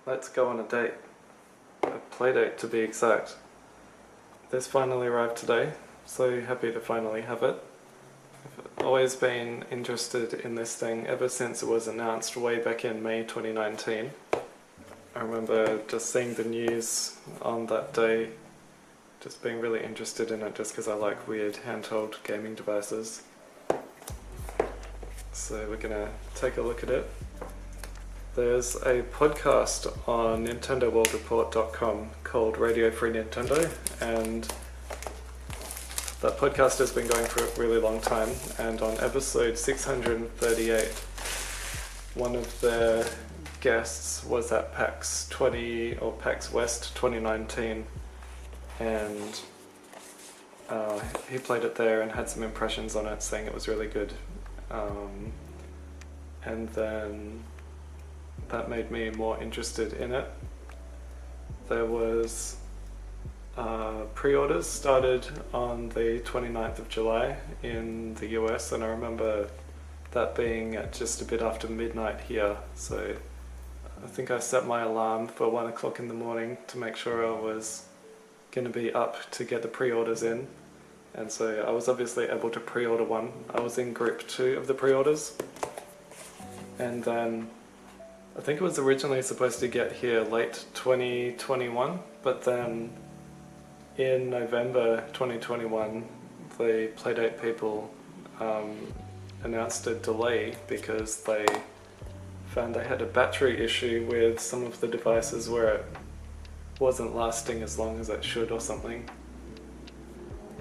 Let's go on a date. A playdate to be exact. This finally arrived today, so happy to finally have it. I've always been interested in this thing ever since it was announced way back in May 2019. I remember just seeing the news on that day, just being really interested in it just because I like weird handheld gaming devices. So we're gonna take a look at it. There's a podcast on NintendoWorldReport.com called Radio Free Nintendo, and that podcast has been going for a really long time, and on episode 638 one of their guests was at PAX PAX West 2019, and he played it there and had some impressions on it, saying it was really good, and then that made me more interested in it. There was pre-orders started on the 29th of July in the US, and I remember that being at just a bit after midnight here, so I think I set my alarm for 1 o'clock in the morning to make sure I was going to be up to get the pre-orders in, and so I was obviously able to pre-order one. I was in group 2 of the pre-orders, and then I think it was originally supposed to get here late 2021, but then in November 2021 the Playdate people announced a delay because they found they had a battery issue with some of the devices where it wasn't lasting as long as it should or something.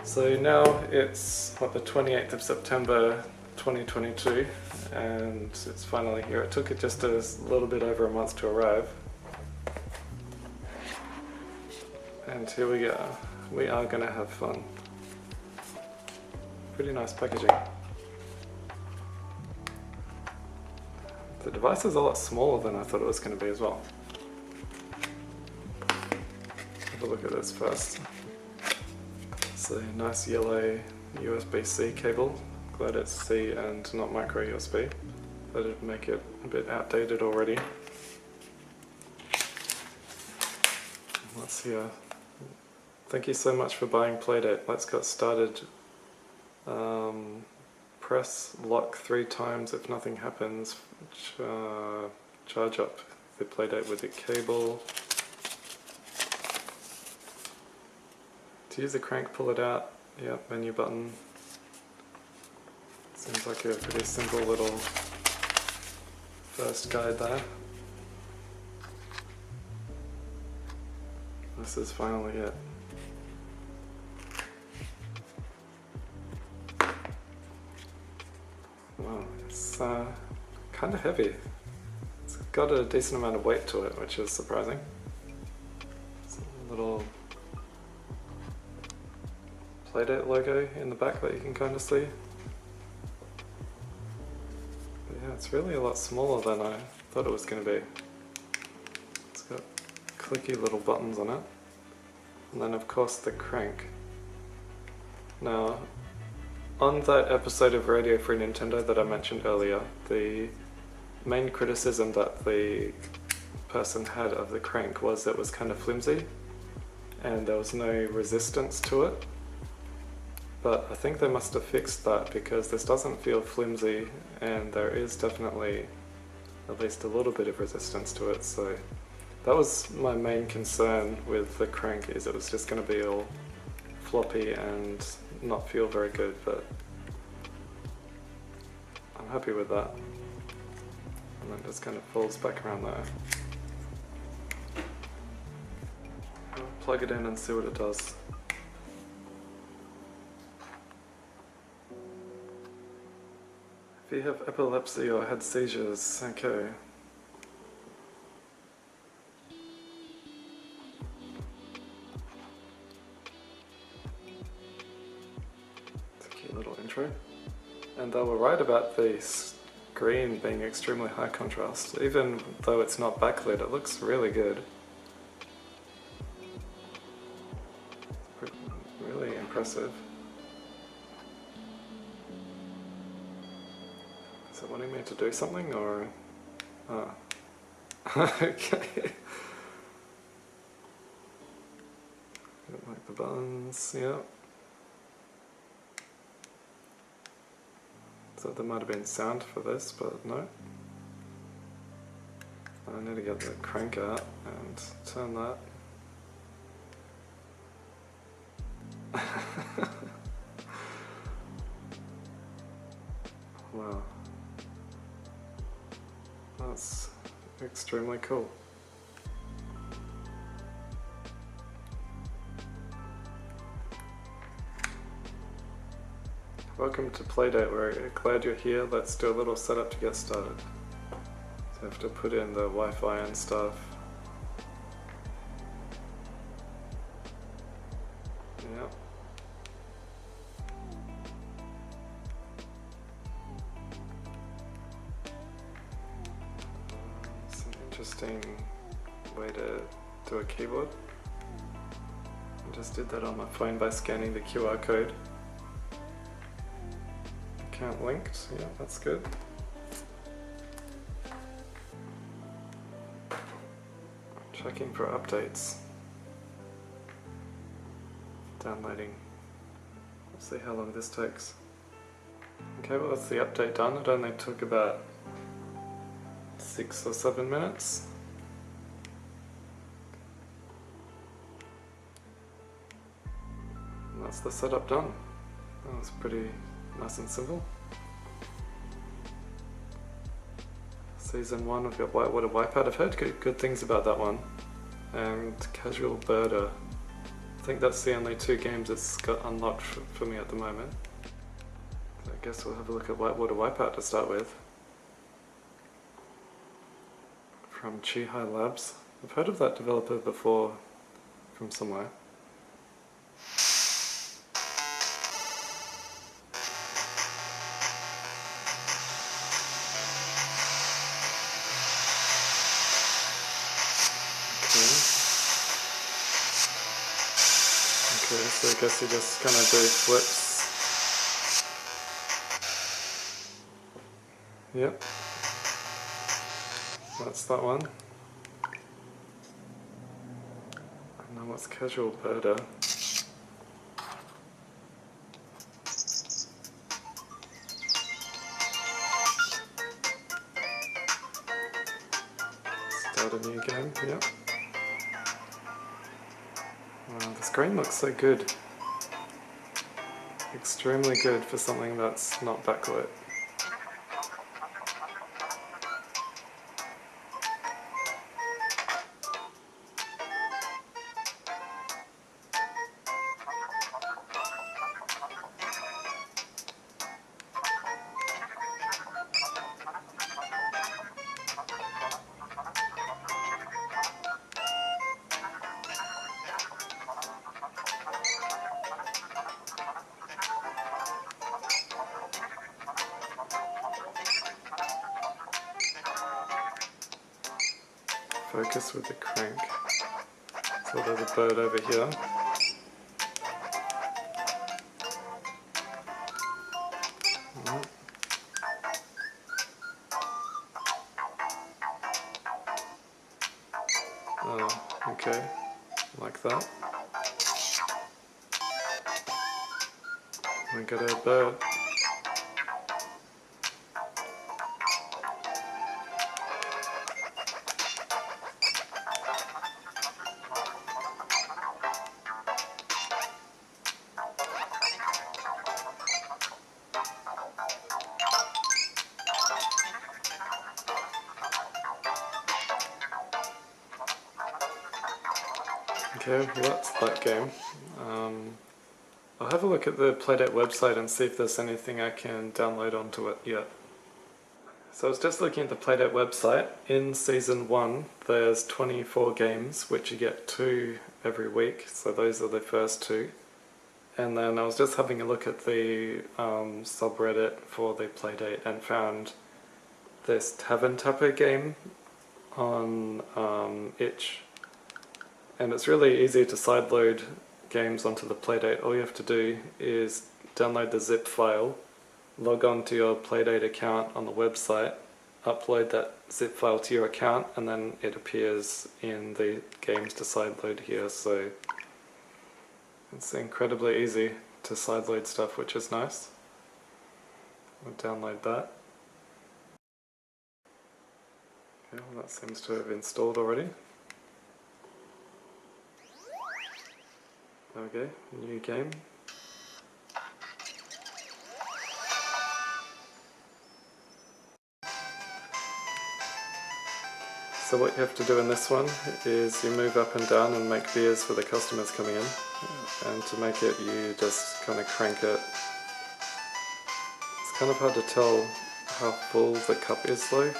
So now it's the 28th of September 2022, and it's finally here. It took it just a little bit over a month to arrive. And here we go. We are going to have fun. Pretty nice packaging. The device is a lot smaller than I thought it was going to be as well. Have a look at this first. It's a nice yellow USB-C cable. Glad it's C and not micro USB. That'd make it a bit outdated already. Let's see. Thank you so much for buying Playdate. Let's get started. Press lock 3 times if nothing happens. Charge up the Playdate with the cable. To use the crank, pull it out. Yep, menu button. Seems like a pretty simple little first guide there. This is finally it. Wow, it's kind of heavy. It's got a decent amount of weight to it, which is surprising. It's a little Playdate logo in the back that you can kind of see. It's really a lot smaller than I thought it was going to be. It's got clicky little buttons on it. And then of course the crank. Now, on that episode of Radio Free Nintendo that I mentioned earlier, the main criticism that the person had of the crank was that it was kind of flimsy and there was no resistance to it. But I think they must have fixed that, because this doesn't feel flimsy and there is definitely at least a little bit of resistance to it. So that was my main concern with the crank, is it was just going to be all floppy and not feel very good, but I'm happy with that. And then it just kind of folds back around there. I'll plug it in and see what it does. If you have epilepsy or had seizures, okay. It's a cute little intro. And they were right about the screen being extremely high contrast. Even though it's not backlit, it looks really good. Really impressive. Is it wanting me to do something, or... Okay. Don't like the buttons, yeah. So there might have been sound for this, but no. I need to get the crank out and turn that. Wow. That's extremely cool. Welcome to Playdate, we're glad you're here. Let's do a little setup to get started. So I have to put in the Wi-Fi and stuff. Yeah. It's an interesting way to do a keyboard. I just did that on my phone by scanning the QR code. Account linked, yeah, that's good. Checking for updates. Downloading. Let's see how long this takes. Okay, well that's the update done. It only took about 6 or 7 minutes. And that's the setup done. That was pretty nice and simple. Season 1, we've got Whitewater Wipeout. I've heard good things about that one. And Casual Birder. I think that's the only 2 games it's got unlocked for me at the moment. So I guess we'll have a look at Whitewater Wipeout to start with. From Chihai Labs. I've heard of that developer before from somewhere. Okay, so I guess you just kind of do flips. Yep. That's that one. And then what's Casual Birder? Start a new game, yep. Wow, the screen looks so good. Extremely good for something that's not backlit. Focus with the crank. So there's a bird over here. Oh, okay, like that. I got a bird. Okay, well that's that game. I'll have a look at the Playdate website and see if there's anything I can download onto it yet. So I was just looking at the Playdate website. In Season 1 there's 24 games, which you get 2 every week, so those are the first 2. And then I was just having a look at the subreddit for the Playdate and found this Tavern Tapper game on itch. And it's really easy to sideload games onto the Playdate. All you have to do is download the zip file, log on to your Playdate account on the website, upload that zip file to your account, and then it appears in the games to sideload here, so it's incredibly easy to sideload stuff, which is nice. I'll download that. Okay, well, that seems to have installed already. There we go, new game. So what you have to do in this one is you move up and down and make beers for the customers coming in. And to make it, you just kind of crank it. It's kind of hard to tell how full the cup is though,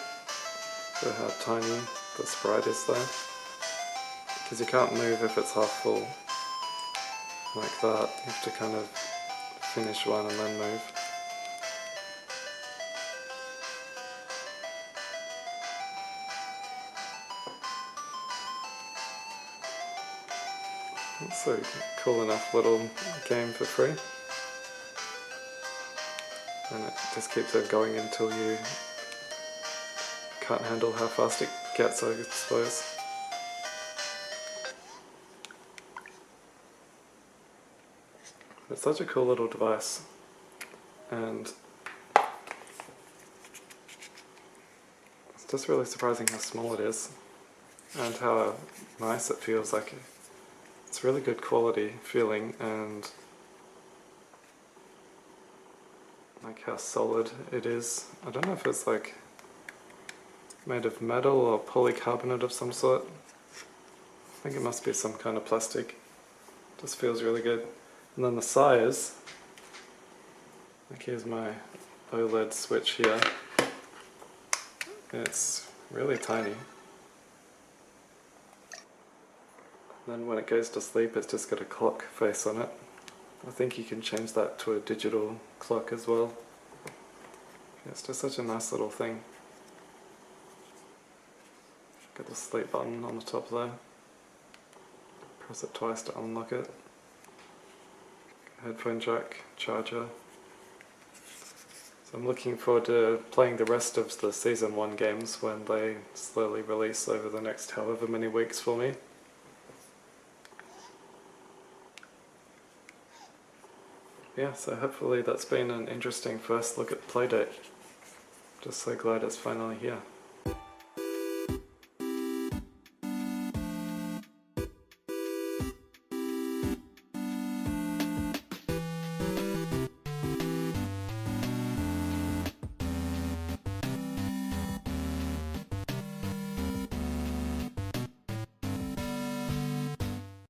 or how tiny the Sprite is there. Because you can't move if it's half full. Like that, you have to kind of finish one and then move. It's a cool enough little game for free. And it just keeps on going until you can't handle how fast it gets, I suppose. It's such a cool little device, and it's just really surprising how small it is and how nice it feels. Like it's really good quality feeling, and like how solid it is. I don't know if it's like made of metal or polycarbonate of some sort. I think it must be some kind of plastic. Just feels really good. And then the size, like here's my OLED switch here. It's really tiny. Then when it goes to sleep, it's just got a clock face on it. I think you can change that to a digital clock as well. It's just such a nice little thing. Got the sleep button on the top there. Press it twice to unlock it. Headphone jack, charger. So I'm looking forward to playing the rest of the Season 1 games when they slowly release over the next however many weeks for me. Yeah, so hopefully that's been an interesting first look at Playdate. Just so glad it's finally here.